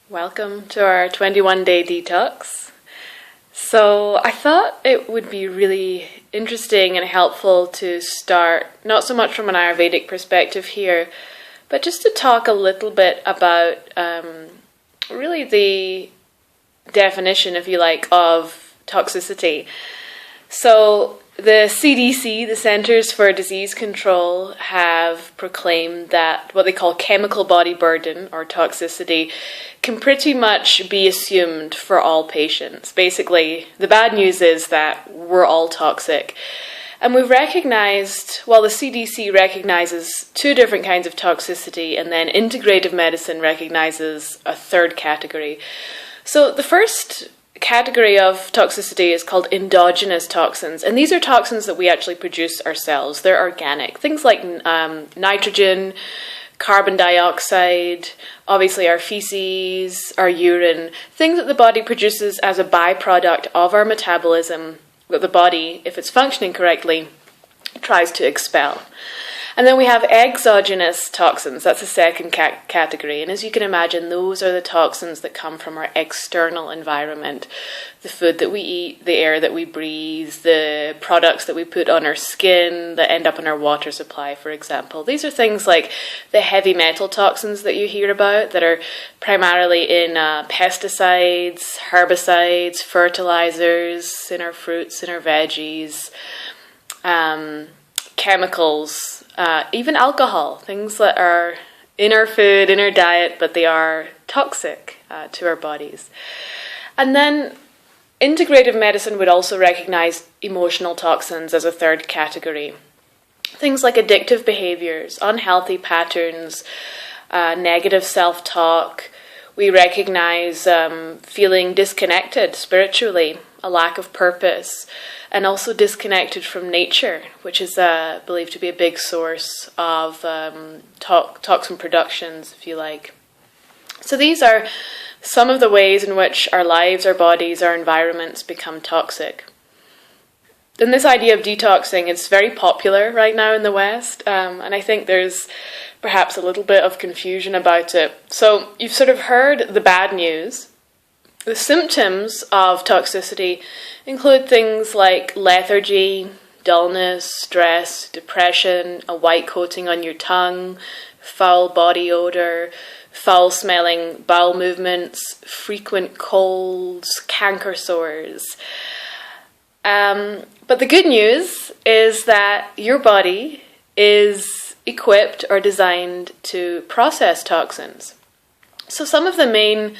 Welcome to our 21-day detox. So I thought it would be really interesting and helpful to start, not so much from an Ayurvedic perspective here, but just to talk a little bit about really the definition, if you like, of toxicity. So the CDC, the Centers for Disease Control, have proclaimed that what they call chemical body burden or toxicity can pretty much be assumed for all patients. Basically, the bad news is that we're all toxic. And we've recognized, well, the CDC recognizes two different kinds of toxicity, and then Integrative Medicine recognizes a third category. So the first category of toxicity is called endogenous toxins, and these are toxins that we actually produce ourselves. They're organic. Things like nitrogen, carbon dioxide, obviously our feces, our urine, things that the body produces as a byproduct of our metabolism that the body, if it's functioning correctly, tries to expel. And then we have exogenous toxins. That's the second category. And as you can imagine, those are the toxins that come from our external environment. The food that we eat, the air that we breathe, the products that we put on our skin that end up in our water supply, for example. These are things like the heavy metal toxins that you hear about that are primarily in pesticides, herbicides, fertilizers, in our fruits, in our veggies, chemicals, even alcohol, things that are in our food, in our diet, but they are toxic to our bodies. And then integrative medicine would also recognize emotional toxins as a third category. Things like addictive behaviors, unhealthy patterns, negative self-talk. We recognize feeling disconnected spiritually, a lack of purpose, and also disconnected from nature, which is believed to be a big source of toxin productions, if you like. So these are some of the ways in which our lives, our bodies, our environments become toxic. And this idea of detoxing is very popular right now in the West, and I think there's perhaps a little bit of confusion about it. So you've sort of heard the bad news. The symptoms of toxicity include things like lethargy, dullness, stress, depression, a white coating on your tongue, foul body odor, foul-smelling bowel movements, frequent colds, canker sores. But the good news is that your body is equipped or designed to process toxins. So some of the main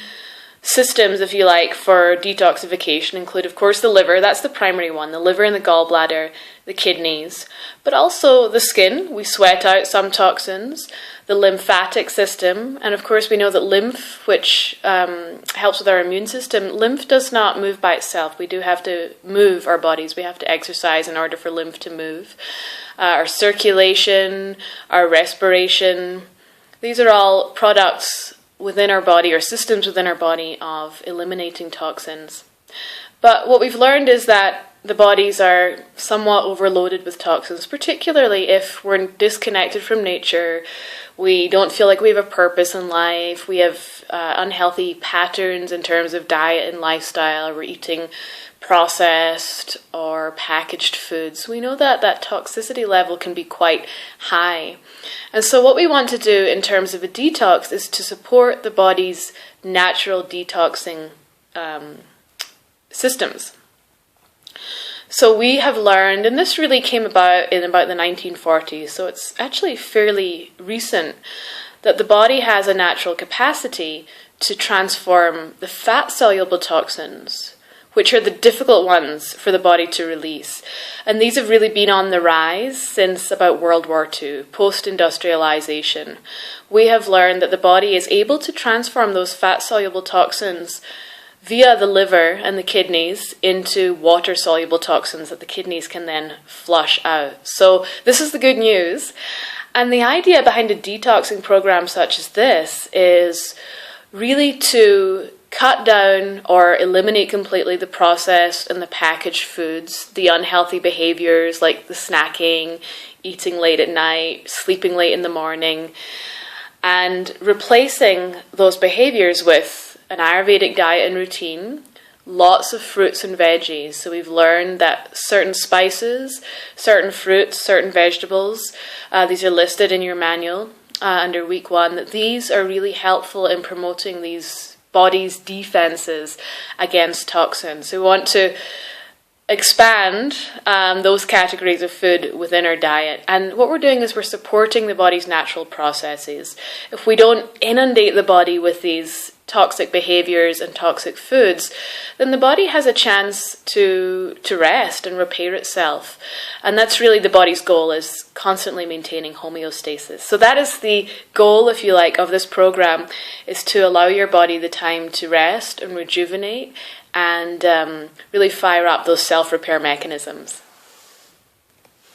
systems, if you like, for detoxification include, of course, the liver. That's the primary one, the liver and the gallbladder, the kidneys, but also the skin. We sweat out some toxins, the lymphatic system, and of course we know that lymph, which helps with our immune system, lymph does not move by itself. We do have to move our bodies. We have to exercise in order for lymph to move. Our circulation, our respiration, these are all products within our body, or systems within our body, of eliminating toxins. But what we've learned is that the bodies are somewhat overloaded with toxins, particularly if we're disconnected from nature, we don't feel like we have a purpose in life, we have unhealthy patterns in terms of diet and lifestyle, we're eating processed or packaged foods. We know that that toxicity level can be quite high. And so what we want to do in terms of a detox is to support the body's natural detoxing systems. So we have learned, and this really came about in about the 1940s, so it's actually fairly recent, that the body has a natural capacity to transform the fat-soluble toxins, which are the difficult ones for the body to release. And these have really been on the rise since about World War II, post-industrialization. We have learned that the body is able to transform those fat-soluble toxins via the liver and the kidneys into water-soluble toxins that the kidneys can then flush out. So this is the good news. And the idea behind a detoxing program such as this is really to cut down or eliminate completely the processed and the packaged foods, the unhealthy behaviors like the snacking, eating late at night, sleeping late in the morning, and replacing those behaviors with an Ayurvedic diet and routine, lots of fruits and veggies. So we've learned that certain spices, certain fruits, certain vegetables, these are listed in your manual under week 1, that these are really helpful in promoting these body's defenses against toxins. So we want to expand those categories of food within our diet. And what we're doing is we're supporting the body's natural processes. If we don't inundate the body with these toxic behaviors and toxic foods, then the body has a chance to rest and repair itself. And that's really the body's goal, is constantly maintaining homeostasis. So that is the goal, if you like, of this program, is to allow your body the time to rest and rejuvenate and really fire up those self-repair mechanisms.